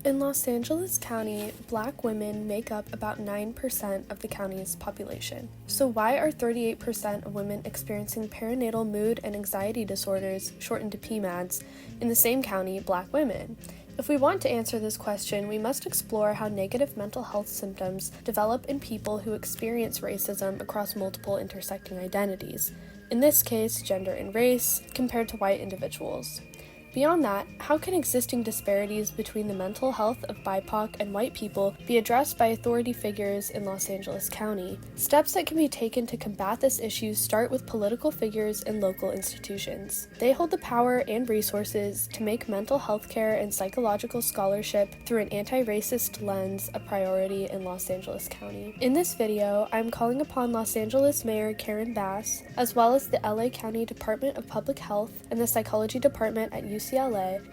In Los Angeles County, Black women make up about 9% of the county's population. So why are 38% of women experiencing perinatal mood and anxiety disorders, shortened to PMADs, in the same county Black women? If we want to answer this question, we must explore how negative mental health symptoms develop in people who experience racism across multiple intersecting identities, in this case, gender and race, compared to white individuals. Beyond that, how can existing disparities between the mental health of BIPOC and white people be addressed by authority figures in Los Angeles County? Steps that can be taken to combat this issue start with political figures and local institutions. They hold the power and resources to make mental health care and psychological scholarship through an anti-racist lens a priority in Los Angeles County. In this video, I'm calling upon Los Angeles Mayor Karen Bass, as well as the LA County Department of Public Health and the Psychology Department at UCLA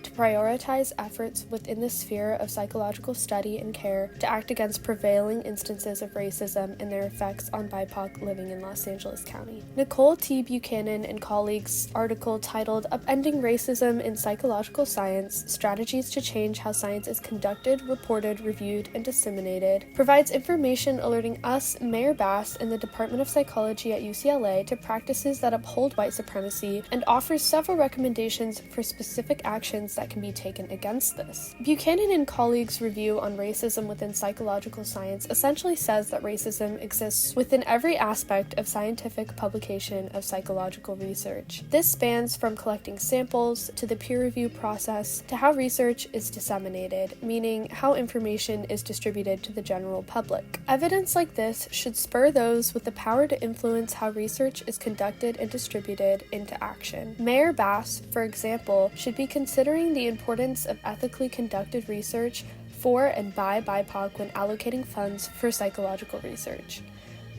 to prioritize efforts within the sphere of psychological study and care to act against prevailing instances of racism and their effects on BIPOC living in Los Angeles County. Nicole T. Buchanan and colleagues' article titled Upending Racism in Psychological Science, Strategies to Change How Science is Conducted, Reported, Reviewed, and Disseminated provides information alerting us, Mayor Bass, and the Department of Psychology at UCLA to practices that uphold white supremacy and offers several recommendations for specific actions that can be taken against this. Buchanan and colleagues' review on racism within psychological science essentially says that racism exists within every aspect of scientific publication of psychological research. This spans from collecting samples to the peer review process to how research is disseminated, meaning how information is distributed to the general public. Evidence like this should spur those with the power to influence how research is conducted and distributed into action. Mayor Bass, for example, should be considering the importance of ethically conducted research for and by BIPOC when allocating funds for psychological research.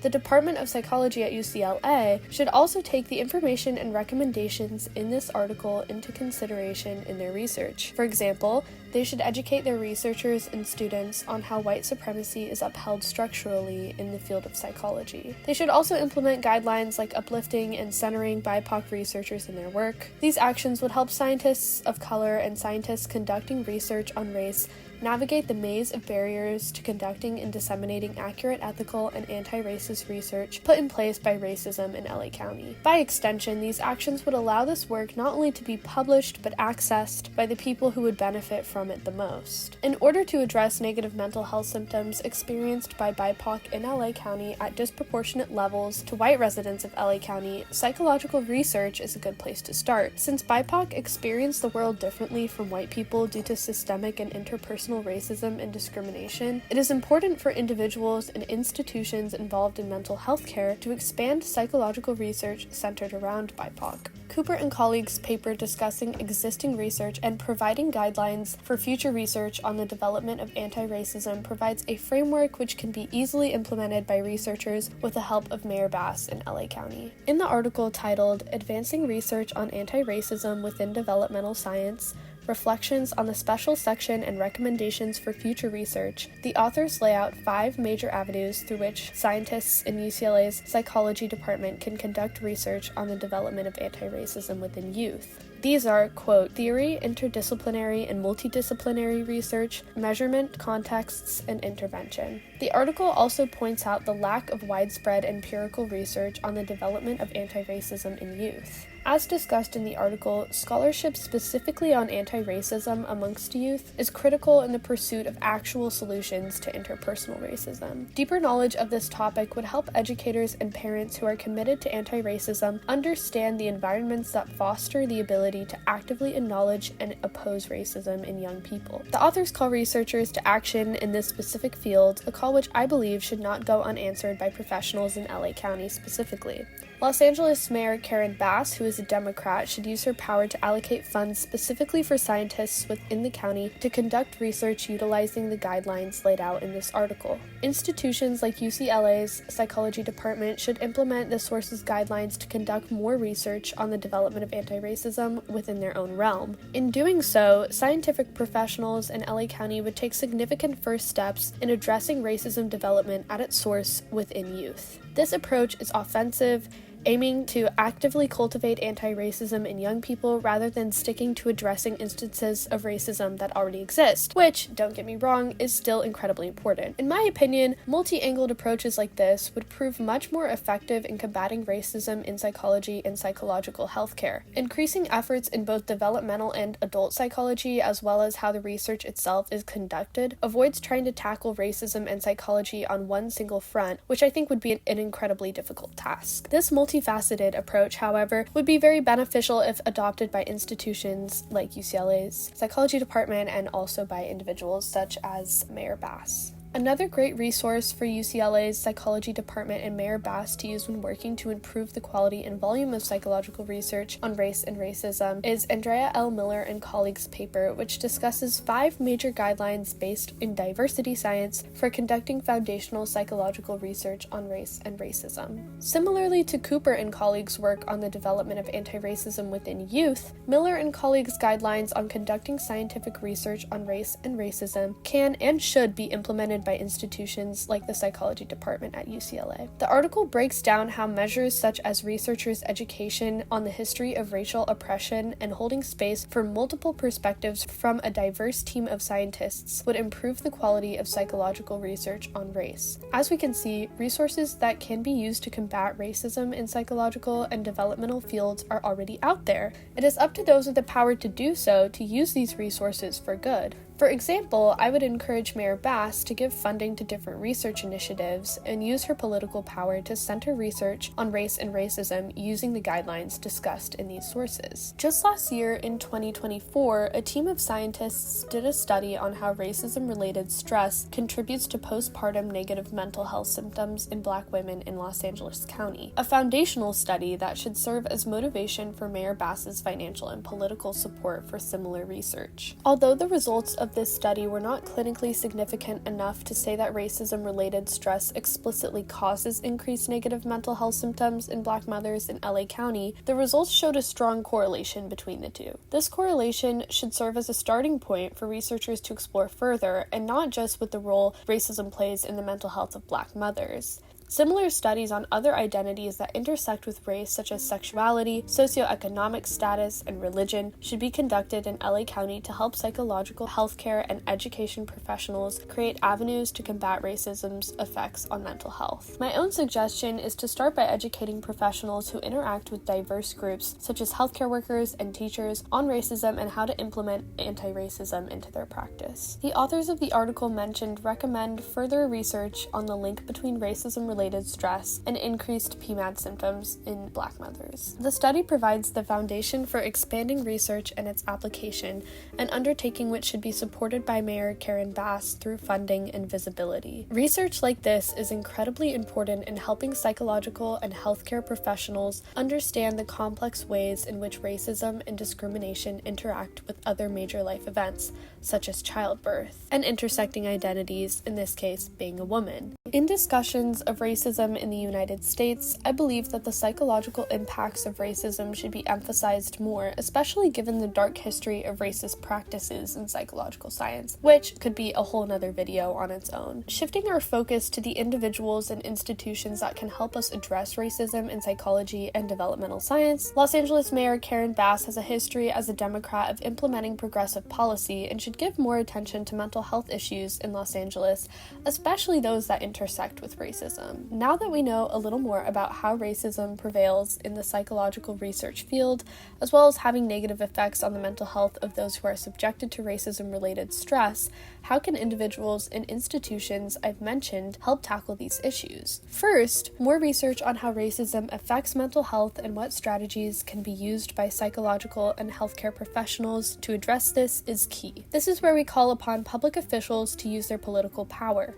The Department of Psychology at UCLA should also take the information and recommendations in this article into consideration in their research. For example, they should educate their researchers and students on how white supremacy is upheld structurally in the field of psychology. They should also implement guidelines like uplifting and centering BIPOC researchers in their work. These actions would help scientists of color and scientists conducting research on race navigate the maze of barriers to conducting and disseminating accurate, ethical, and anti-racist research put in place by racism in LA County. By extension, these actions would allow this work not only to be published but accessed by the people who would benefit from it the most. In order to address negative mental health symptoms experienced by BIPOC in LA County at disproportionate levels to white residents of LA County, psychological research is a good place to start. Since BIPOC experience the world differently from white people due to systemic and interpersonal racism and discrimination, it is important for individuals and institutions involved in mental health care to expand psychological research centered around BIPOC. Cooper and colleagues' paper discussing existing research and providing guidelines for future research on the development of anti-racism provides a framework which can be easily implemented by researchers with the help of Mayor Bass in LA County. In the article titled Advancing Research on Anti-Racism Within Developmental Science, Reflections on the Special Section and Recommendations for Future Research, the authors lay out 5 major avenues through which scientists in UCLA's psychology department can conduct research on the development of anti-racism within youth. These are, quote, theory, interdisciplinary and multidisciplinary research, measurement, contexts, and intervention. The article also points out the lack of widespread empirical research on the development of anti-racism in youth. As discussed in the article, scholarship specifically on anti-racism amongst youth is critical in the pursuit of actual solutions to interpersonal racism. Deeper knowledge of this topic would help educators and parents who are committed to anti-racism understand the environments that foster the ability to actively acknowledge and oppose racism in young people. The authors call researchers to action in this specific field, a call which I believe should not go unanswered by professionals in LA County specifically. Los Angeles Mayor Karen Bass, who is a Democrat, should use her power to allocate funds specifically for scientists within the county to conduct research utilizing the guidelines laid out in this article. Institutions like UCLA's psychology department should implement the source's guidelines to conduct more research on the development of anti-racism within their own realm. In doing so, scientific professionals in LA County would take significant first steps in addressing racism development at its source within youth. This approach is offensive aiming to actively cultivate anti-racism in young people rather than sticking to addressing instances of racism that already exist, which, don't get me wrong, is still incredibly important. In my opinion, multi-angled approaches like this would prove much more effective in combating racism in psychology and psychological healthcare. Increasing efforts in both developmental and adult psychology, as well as how the research itself is conducted, avoids trying to tackle racism and psychology on one single front, which I think would be an incredibly difficult task. This multifaceted approach, however, would be very beneficial if adopted by institutions like UCLA's psychology department and also by individuals such as Mayor Bass. Another great resource for UCLA's psychology department and Mayor Bass to use when working to improve the quality and volume of psychological research on race and racism is Andrea L. Miller and colleagues' paper, which discusses 5 major guidelines based in diversity science for conducting foundational psychological research on race and racism. Similarly to Cooper and colleagues' work on the development of anti-racism within youth, Miller and colleagues' guidelines on conducting scientific research on race and racism can and should be implemented by institutions like the psychology department at UCLA. The article breaks down how measures such as researchers' education on the history of racial oppression and holding space for multiple perspectives from a diverse team of scientists would improve the quality of psychological research on race. As we can see, resources that can be used to combat racism in psychological and developmental fields are already out there. It is up to those with the power to do so to use these resources for good. For example, I would encourage Mayor Bass to give funding to different research initiatives and use her political power to center research on race and racism using the guidelines discussed in these sources. Just last year, in 2024, a team of scientists did a study on how racism-related stress contributes to postpartum negative mental health symptoms in Black women in Los Angeles County, a foundational study that should serve as motivation for Mayor Bass's financial and political support for similar research. Although the results of this study were not clinically significant enough to say that racism-related stress explicitly causes increased negative mental health symptoms in Black mothers in LA County, the results showed a strong correlation between the two. This correlation should serve as a starting point for researchers to explore further, and not just with the role racism plays in the mental health of Black mothers. Similar studies on other identities that intersect with race, such as sexuality, socioeconomic status, and religion, should be conducted in LA County to help psychological, healthcare, and education professionals create avenues to combat racism's effects on mental health. My own suggestion is to start by educating professionals who interact with diverse groups, such as healthcare workers and teachers, on racism and how to implement anti-racism into their practice. The authors of the article mentioned recommend further research on the link between racism-related stress and increased PMAD symptoms in Black mothers. The study provides the foundation for expanding research and its application, an undertaking which should be supported by Mayor Karen Bass through funding and visibility. Research like this is incredibly important in helping psychological and healthcare professionals understand the complex ways in which racism and discrimination interact with other major life events, such as childbirth, and intersecting identities, in this case being a woman. In discussions of racism in the United States, I believe that the psychological impacts of racism should be emphasized more, especially given the dark history of racist practices in psychological science, which could be a whole nother video on its own. Shifting our focus to the individuals and institutions that can help us address racism in psychology and developmental science, Los Angeles Mayor Karen Bass has a history as a Democrat of implementing progressive policy and should give more attention to mental health issues in Los Angeles, especially those that intersect with racism. Now that we know a little more about how racism prevails in the psychological research field, as well as having negative effects on the mental health of those who are subjected to racism-related stress, how can individuals and institutions I've mentioned help tackle these issues? First, more research on how racism affects mental health and what strategies can be used by psychological and healthcare professionals to address this is key. This is where we call upon public officials to use their political power.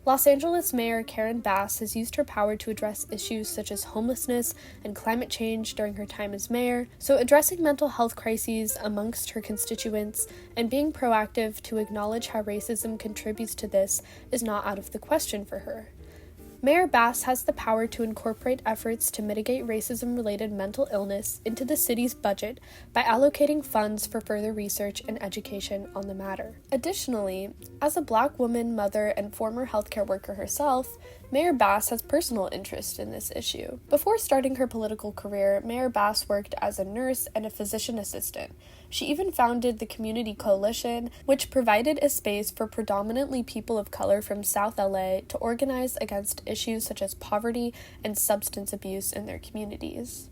Los Angeles Mayor Karen Bass has used her power to address issues such as homelessness and climate change during her time as mayor, so addressing mental health crises amongst her constituents and being proactive to acknowledge how racism contributes to this is not out of the question for her. Mayor Bass has the power to incorporate efforts to mitigate racism-related mental illness into the city's budget by allocating funds for further research and education on the matter. Additionally, as a Black woman, mother, and former healthcare worker herself, Mayor Bass has personal interest in this issue. Before starting her political career, Mayor Bass worked as a nurse and a physician assistant. She even founded the Community Coalition, which provided a space for predominantly people of color from South LA to organize against issues such as poverty and substance abuse in their communities.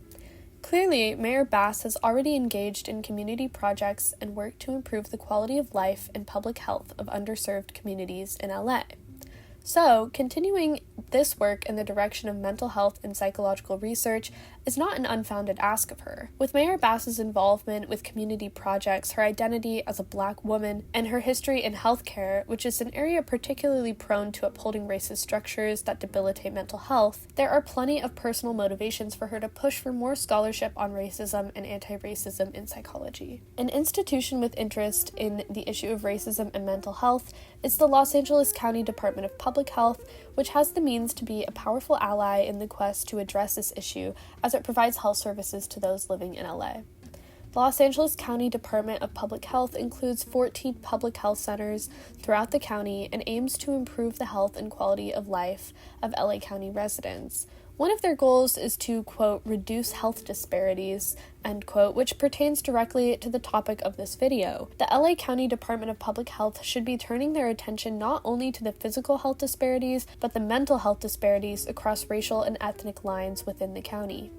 Clearly, Mayor Bass has already engaged in community projects and worked to improve the quality of life and public health of underserved communities in LA. So, continuing this work in the direction of mental health and psychological research is not an unfounded ask of her. With Mayor Bass's involvement with community projects, her identity as a Black woman, and her history in healthcare, which is an area particularly prone to upholding racist structures that debilitate mental health, there are plenty of personal motivations for her to push for more scholarship on racism and anti-racism in psychology. An institution with interest in the issue of racism and mental health is the Los Angeles County Department of Public Health, which has the means to be a powerful ally in the quest to address this issue as it provides health services to those living in LA. The Los Angeles County Department of Public Health includes 14 public health centers throughout the county and aims to improve the health and quality of life of LA County residents. One of their goals is to, quote, reduce health disparities, end quote, which pertains directly to the topic of this video. The LA County Department of Public Health should be turning their attention not only to the physical health disparities, but the mental health disparities across racial and ethnic lines within the county.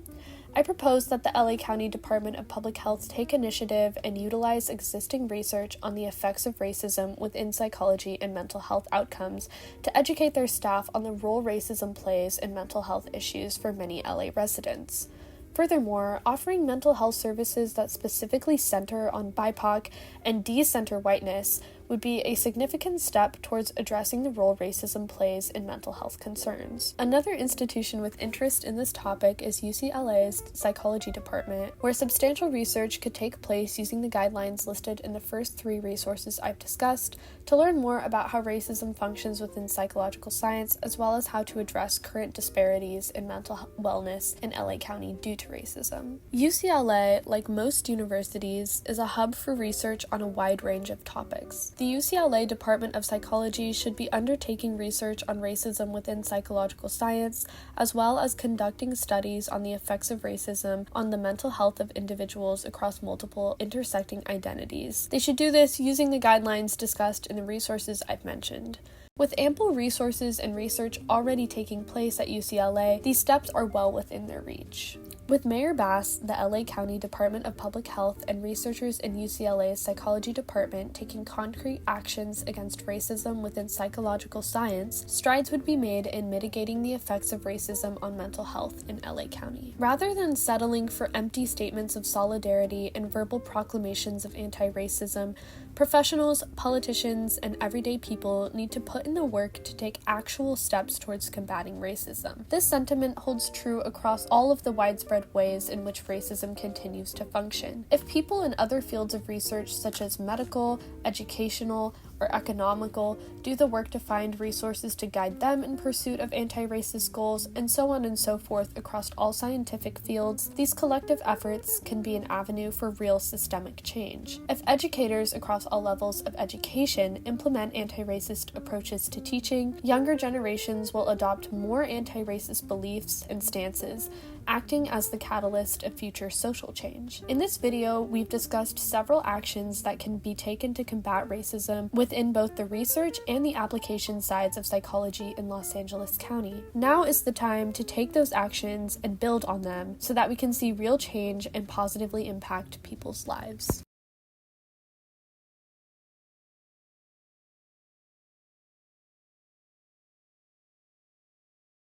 I propose that the LA County Department of Public Health take initiative and utilize existing research on the effects of racism within psychology and mental health outcomes to educate their staff on the role racism plays in mental health issues for many LA residents. Furthermore, offering mental health services that specifically center on BIPOC and de-center whiteness would be a significant step towards addressing the role racism plays in mental health concerns. Another institution with interest in this topic is UCLA's Psychology Department, where substantial research could take place using the guidelines listed in the first 3 resources I've discussed to learn more about how racism functions within psychological science, as well as how to address current disparities in mental wellness in LA County due to racism. UCLA, like most universities, is a hub for research on a wide range of topics. The UCLA Department of Psychology should be undertaking research on racism within psychological science, as well as conducting studies on the effects of racism on the mental health of individuals across multiple intersecting identities. They should do this using the guidelines discussed in the resources I've mentioned. With ample resources and research already taking place at UCLA, these steps are well within their reach. With Mayor Bass, the LA County Department of Public Health, and researchers in UCLA's Psychology Department taking concrete actions against racism within psychological science, strides would be made in mitigating the effects of racism on mental health in LA County. Rather than settling for empty statements of solidarity and verbal proclamations of anti-racism, professionals, politicians, and everyday people need to put in the work to take actual steps towards combating racism. This sentiment holds true across all of the widespread ways in which racism continues to function. If people in other fields of research such as medical, educational, or economical do the work to find resources to guide them in pursuit of anti-racist goals, and so on and so forth across all scientific fields, these collective efforts can be an avenue for real systemic change. If educators across all levels of education implement anti-racist approaches to teaching, younger generations will adopt more anti-racist beliefs and stances, acting as the catalyst of future social change. In this video, we've discussed several actions that can be taken to combat racism within both the research and the application sides of psychology in Los Angeles County. Now is the time to take those actions and build on them so that we can see real change and positively impact people's lives.